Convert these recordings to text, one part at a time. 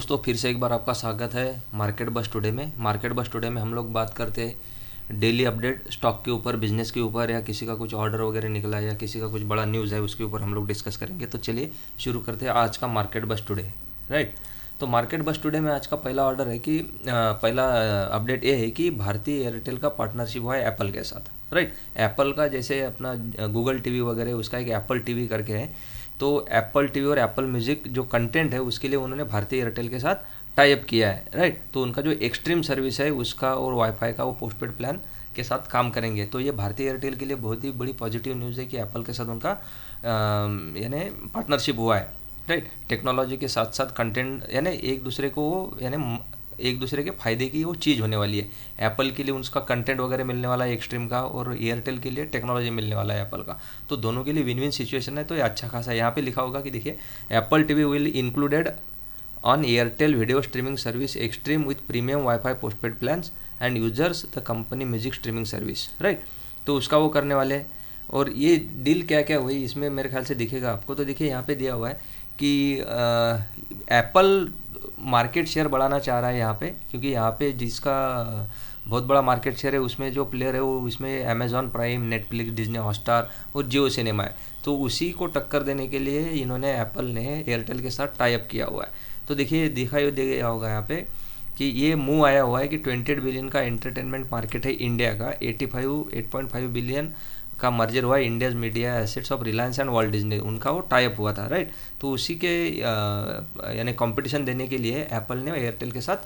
दोस्तों, फिर से एक बार आपका स्वागत है मार्केट बस टुडे में। मार्केट बस टुडे में हम लोग बात करते हैं डेली अपडेट स्टॉक के ऊपर, बिजनेस के ऊपर, या किसी का कुछ ऑर्डर वगैरह निकला है या किसी का कुछ बड़ा न्यूज़ है उसके ऊपर हम लोग डिस्कस करेंगे। तो चलिए शुरू करते हैं आज का मार्केट बस टुडे। राइट, तो मार्केट बस टुडे में आज का पहला ऑर्डर है कि पहला अपडेट ये है कि भारतीय एयरटेल का पार्टनरशिप हुआ है एप्पल के साथ। राइट, एप्पल का जैसे अपना गूगल टीवी वगैरह उसका एक एप्पल टीवी करके है, तो एप्पल टीवी और एप्पल म्यूजिक जो कंटेंट है उसके लिए उन्होंने भारतीय एयरटेल के साथ टाई अप किया है। राइट, तो उनका जो एक्सट्रीम सर्विस है उसका और वाईफाई का वो पोस्टपेड प्लान के साथ काम करेंगे। तो ये भारतीय एयरटेल के लिए बहुत ही बड़ी पॉजिटिव न्यूज़ है कि एप्पल के साथ उनका यानी पार्टनरशिप हुआ है। राइट, टेक्नोलॉजी के साथ साथ कंटेंट यानी एक दूसरे को यानी एक दूसरे के फायदे की वो चीज़ होने वाली है। एप्पल के लिए उसका कंटेंट वगैरह मिलने वाला है एक्सट्रीम का, और एयरटेल के लिए टेक्नोलॉजी मिलने वाला है एप्पल का। तो दोनों के लिए विन विन सिचुएशन है। तो ये अच्छा खासा यहाँ पे लिखा होगा कि देखिए, Apple TV will included on Airtel video streaming service extreme with premium wifi postpaid plans and users the company music streaming service. Right, तो उसका वो करने वाले हैं। और ये डील क्या क्या हुई इसमें मेरे ख्याल से दिखेगा आपको। तो देखिए यहाँ पे दिया हुआ है कि एप्पल मार्केट शेयर बढ़ाना चाह रहा है यहाँ पे, क्योंकि यहाँ पे जिसका बहुत बड़ा मार्केट शेयर है उसमें जो प्लेयर है वो इसमें Amazon prime, Netflix, Disney Hotstar और जियो सिनेमा है। तो उसी को टक्कर देने के लिए इन्होंने एप्पल ने एयरटेल के साथ टाई अप किया हुआ है। तो देखिए दिखाई दिया होगा यहाँ पे कि ये मूव आया हुआ है कि 28 बिलियन का एंटरटेनमेंट मार्केट है इंडिया का, 8.5 बिलियन का मर्जर हुआ है India's media assets of Reliance and world Disney, उनका वो टाई अप हुआ था। राइट, तो उसी के यानी कंपटीशन देने के लिए एप्पल ने एयरटेल के साथ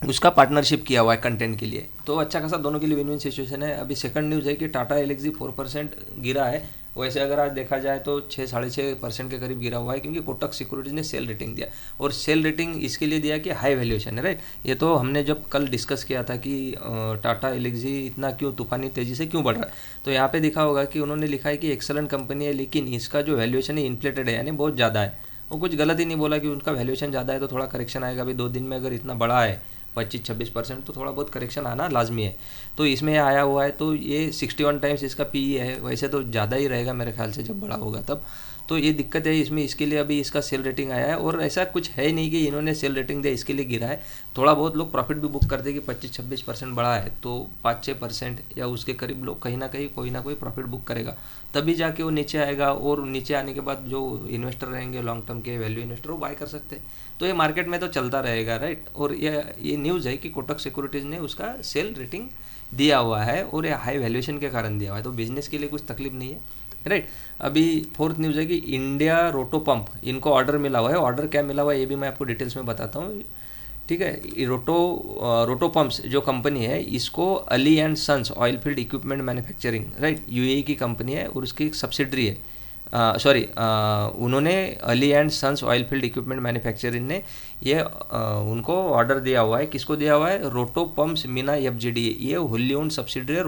उसका पार्टनरशिप किया हुआ है कंटेंट के लिए। तो अच्छा खासा दोनों के लिए विन विन सिचुएशन है। अभी सेकंड न्यूज़ है कि टाटा एलेक्सी 4% गिरा है। वैसे अगर आज देखा जाए तो 6-6.5% के करीब गिरा हुआ है, क्योंकि कोटक सिक्योरिटीज ने सेल रेटिंग दिया, और सेल रेटिंग इसके लिए दिया कि हाई वैल्यूएशन है। राइट, ये तो हमने जब कल डिस्कस किया था कि टाटा एलेक्सी इतना क्यों तूफानी तेजी से क्यों बढ़ रहा है। तो यहाँ पे दिखा होगा कि उन्होंने लिखा है कि एक्सेलेंट कंपनी है, लेकिन इसका जो वैल्यूएशन है इन्फ्लेटेड है, यानी बहुत ज़्यादा है। वो कुछ गलत ही नहीं बोला कि उनका वैल्यूएशन ज़्यादा है तो थोड़ा करेक्शन आएगा। अभी 2 दिन में अगर इतना बड़ा है 25-26%, तो थोड़ा बहुत करेक्शन आना लाजमी है। तो इसमें आया हुआ है, तो ये 61 टाइम्स इसका पीई है। वैसे तो ज़्यादा ही रहेगा मेरे ख्याल से जब बड़ा होगा तब। तो ये दिक्कत है इसमें, इसके लिए अभी इसका सेल रेटिंग आया है। और ऐसा कुछ है नहीं कि इन्होंने सेल रेटिंग दिया इसके लिए गिरा है। थोड़ा बहुत लोग प्रॉफिट भी बुक करते हैं कि 25-26% बढ़ा है तो 5-6% या उसके करीब लोग कहीं ना कहीं कोई ना कोई प्रॉफिट बुक करेगा, तभी जाके वो नीचे आएगा। और नीचे आने के बाद जो इन्वेस्टर रहेंगे लॉन्ग टर्म के वैल्यू इन्वेस्टर, वो बाय कर सकते हैं। तो ये मार्केट में तो चलता रहेगा। राइट, और ये न्यूज़ है कि कोटक सिक्योरिटीज ने उसका सेल रेटिंग दिया हुआ है, और ये हाई वैल्यूएशन के कारण दिया हुआ है। तो बिजनेस के लिए कुछ तकलीफ नहीं है। राइट, अभी फोर्थ न्यूज़ है कि इंडिया रोटो पंप, इनको ऑर्डर मिला हुआ है। ऑर्डर क्या मिला हुआ है ये भी मैं आपको डिटेल्स में बताता हूँ। ठीक है, रोटो पंप्स जो कंपनी है, इसको Ali and sons oil field equipment manufacturing, right, UAE की कंपनी है और उसकी एक सब्सिडरी है। उन्होंने Ali and sons oil field equipment manufacturing ने ये उनको ऑर्डर दिया हुआ है। किसको दिया हुआ है? रोटो पंप्स मीना एफजीडी, ये होली ओन्ड सब्सिडरी है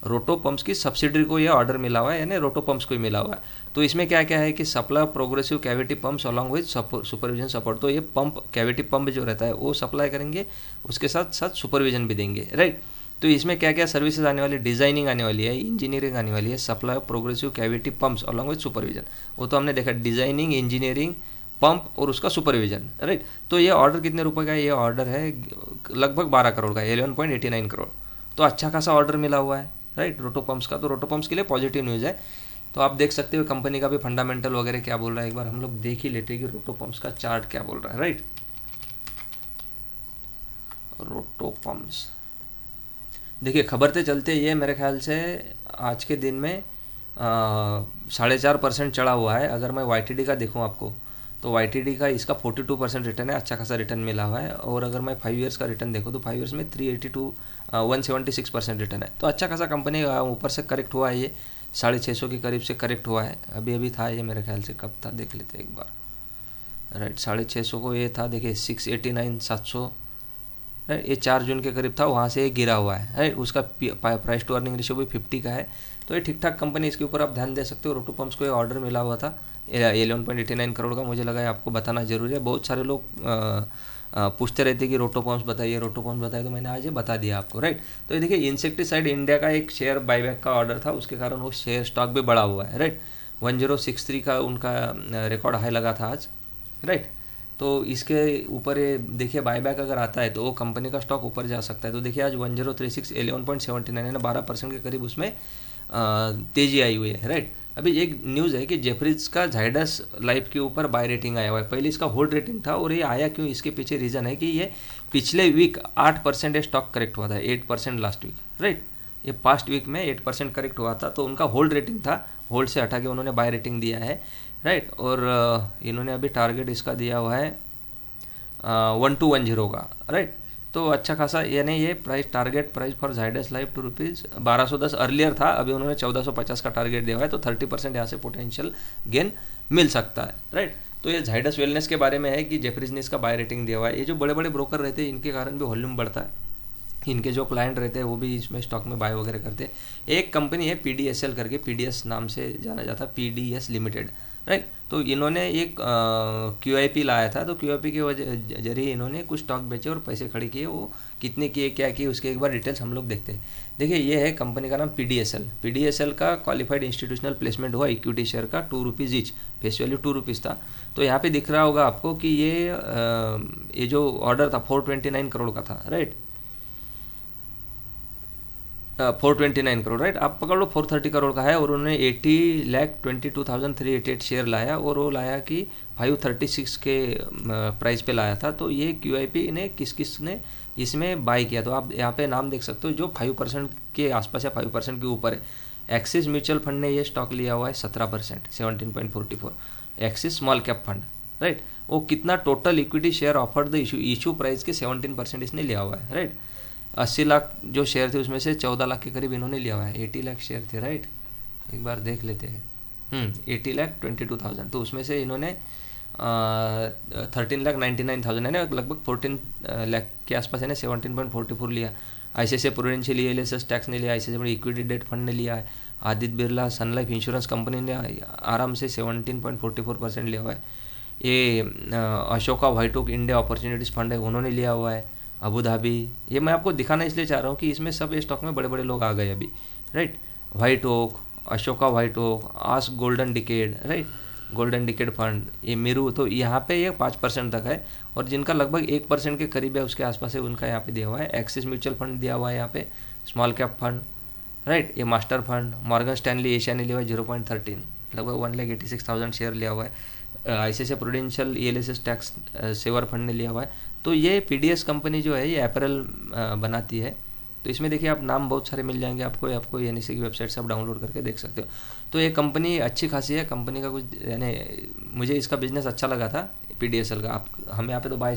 रोटो पंप्स की सब्सिडरी को ये ऑर्डर मिला हुआ है, यानी रोटो पंप्स को ही मिला हुआ है। तो इसमें क्या क्या है कि supply progressive cavity pumps along with supervision support. तो ये पंप कैविटी पंप जो रहता है वो सप्लाई करेंगे, उसके साथ साथ सुपरविजन भी देंगे। राइट, तो इसमें क्या क्या सर्विसेज आने वाली, डिजाइनिंग आने वाली है, इंजीनियरिंग आने वाली है, supply progressive cavity pumps along with supervision. वो तो हमने देखा, डिजाइनिंग, इंजीनियरिंग, पंप और उसका सुपरविजन। राइट, तो ये ऑर्डर कितने रुपए का है? ये ऑर्डर है लगभग 12 करोड़ का, 11.89 करोड़। तो अच्छा खासा ऑर्डर मिला हुआ है। राइट, रोटो पंप्स का। तो रोटो पंप्स के लिए पॉजिटिव न्यूज़ है। तो आप देख सकते हो कंपनी का भी फंडामेंटल वगैरह क्या बोल रहा है। एक बार हम लोग देख ही लेते हैं कि रोटो पंप्स का चार्ट क्या बोल रहा है। राइट, रोटो पंप्स देखिए, खबर से चलते ये मेरे ख्याल से आज के दिन में 4.5% चढ़ा हुआ है। अगर मैं YTD का देखूं आपको, तो YTD का इसका 42% रिटर्न है, अच्छा खासा रिटर्न मिला हुआ है। और अगर मैं 5 ईयर्स का रिटर्न देखूं तो 5 ईयर्स में 176% रिटर्न है। तो अच्छा खासा कंपनी ऊपर से करेक्ट हुआ है। ये 650 के करीब से करेक्ट हुआ है। अभी था ये मेरे ख्याल से, कब था देख लेते एक बार। राइट, 650 को ये था, देखिए 689, 700, ये 4 जून के करीब था, वहाँ से ये गिरा हुआ है। राइट, उसका प्राइस टू अर्निंग रेशियो भी 50 का है। तो ये ठीक ठाक कंपनी, इसके ऊपर आप ध्यान दे सकते हो। रोटो पंप्स को ये ऑर्डर मिला हुआ था 11.89 करोड़ का। मुझे लगा आपको बताना जरूरी है। बहुत सारे लोग पूछते रहते कि रोटो पंप्स बताइए, तो मैंने आज ये बता दिया आपको। राइट, तो ये देखिए, इंसेक्टिसाइड इंडिया का एक शेयर बायबैक का ऑर्डर था, उसके कारण वो शेयर स्टॉक भी बढ़ा हुआ है। राइट, 1063 का उनका रिकॉर्ड हाई लगा था आज। राइट, तो इसके ऊपर ये देखिए बायबैक अगर आता है तो वो कंपनी का स्टॉक ऊपर जा सकता है। तो देखिए आज 1036 11.79 यानी 12% के करीब उसमें तेजी आई हुई है, राइट। अभी एक न्यूज़ है कि जेफरीज का जाइडस लाइफ के ऊपर बाय रेटिंग आया हुआ है। पहले इसका होल्ड रेटिंग था और ये आया क्यों, इसके पीछे रीज़न है कि ये पिछले वीक 8% स्टॉक करेक्ट हुआ था, 8% लास्ट वीक, राइट। ये पास्ट वीक में 8% करेक्ट हुआ था, तो उनका होल्ड रेटिंग था, होल्ड से हटा के उन्होंने बाय रेटिंग दिया है, राइट। और इन्होंने अभी टारगेट इसका दिया हुआ है 1210 का, राइट। तो अच्छा खासा, यानी ये price target price for Zydus life ₹1210 earlier था, अभी उन्होंने 1450 का टारगेट दिया हुआ है। तो 30% यहाँ से पोटेंशियल गेन मिल सकता है, राइट। तो ये जाइडस वेलनेस के बारे में है कि जेफरीज ने इसका बाय रेटिंग दिया हुआ है। ये जो बड़े बड़े ब्रोकर रहते हैं इनके कारण भी वॉल्यूम बढ़ता है, इनके जो क्लाइंट रहते हैं वो भी इसमें स्टॉक में बाय वगैरह करते हैं। एक कंपनी है PDSL करके, PDS नाम से जाना जाता है, PDS लिमिटेड, राइट। तो इन्होंने एक QIP लाया था, तो QIP के वजह जरिए इन्होंने कुछ स्टॉक बेचे और पैसे खड़े किए। वो कितने किए, क्या किए, उसके एक बार डिटेल्स हम लोग देखते हैं। देखिए ये है कंपनी का नाम PDSL का क्वालिफाइड इंस्टीट्यूशनल प्लेसमेंट हुआ इक्विटी शेयर का ₹2 ईच, फेस वैल्यू ₹2 था। तो यहाँ पे दिख रहा होगा आपको कि ये जो ऑर्डर था 429 करोड़ का था, राइट। 429 करोड़, राइट। आप पकड़ लो 430 करोड़ का है और उन्होंने 80,22,388 शेयर लाया और वो लाया कि 536 के प्राइस पे लाया था। तो ये QIP ने किस ने इसमें बाय किया, तो आप यहाँ पे नाम देख सकते हो जो 5% के आसपास या 5% के ऊपर है। एक्सिस म्यूचुअल फंड ने ये स्टॉक लिया हुआ है 17%, 17.44, axis small cap fund, right. वो कितना total equity share offered the issue price के 17% इसने लिया हुआ है, राइट। 80 लाख जो शेयर थे उसमें से 14 लाख के करीब इन्होंने लिया हुआ है। 80 लाख शेयर थे, राइट, एक बार देख लेते हैं। 80,22,000, तो उसमें से इन्होंने 13,99,000 है ना, लगभग 14 लाख के आसपास है ना, 17.44 लिया। ICICI प्रूडेंशियल ELSS टैक्स ने लिया, ICICI इक्विटी डेट फंड ने लिया है, Aditya Birla Sun Life insurance company ने आराम से 17.44% लिया हुआ है। ये Ashoka White Oak India opportunities fund है, उन्होंने लिया हुआ है। अबू धाबी, ये मैं आपको दिखाना इसलिए चाह रहा हूँ कि इसमें सब स्टॉक में बड़े बड़े लोग आ गए अभी, right. White Oak, Ashoka White Oak, ASK golden decade, right, golden decade fund, ये मेरू, तो यहाँ पे ये 5% तक है। और जिनका लगभग 1% के करीब है उसके आसपास है, उनका यहाँ पे दिया हुआ है। एक्सिस म्यूचुअल फंड दिया हुआ है यहाँ पे, स्मॉल कैप फंड, राइट। ये master fund, Morgan Stanley Asia ने लिया हुआ है 0.13, लगभग 1,86,000 शेयर लिया हुआ है। ICICI Prudential ELSS tax saver fund ने लिया हुआ है। तो ये PDS कंपनी जो है ये अपैरल बनाती है। तो इसमें देखिए आप नाम बहुत सारे मिल जाएंगे आपको NSE की वेबसाइट से आप डाउनलोड करके देख सकते हो। तो ये कंपनी अच्छी खासी है, कंपनी का कुछ यानी मुझे इसका बिजनेस अच्छा लगा था PDSL का। आप हम यहाँ पे तो बाय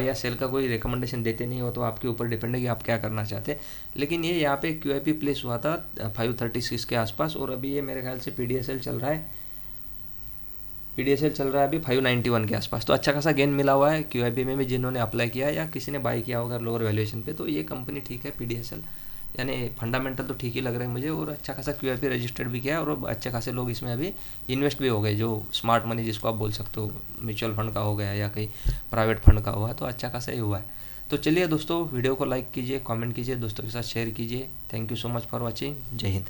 या सेल का कोई रिकमेंडेशन देते नहीं हो, तो आपके ऊपर डिपेंड है कि आप क्या करना चाहते हैं। लेकिन ये यहाँ पे QIP प्लेस हुआ था 536 के आसपास और अभी ये मेरे ख्याल से PDSL चल रहा है अभी 591 के आसपास। तो अच्छा खासा गेन मिला हुआ है QIP में भी, जिन्होंने अप्लाई किया या किसी ने बाय किया होगा लोअर वैल्यूएशन पे। तो ये कंपनी ठीक है PDSL, यानी फंडामेंटल तो ठीक ही लग रहा है मुझे। और अच्छा खासा QIP रजिस्टर्ड भी किया और अच्छे खासे लोग इसमें अभी इन्वेस्ट भी हो गए, जो स्मार्ट मनी जिसको आप बोल सकते हो, म्यूचुअल फंड का हो गया या कहीं प्राइवेट फंड का हुआ, तो अच्छा खासा ही हुआ है। तो चलिए दोस्तों, वीडियो को लाइक कीजिए, कॉमेंट कीजिए, दोस्तों के साथ शेयर कीजिए। Thank you so much for watching. जय हिंद।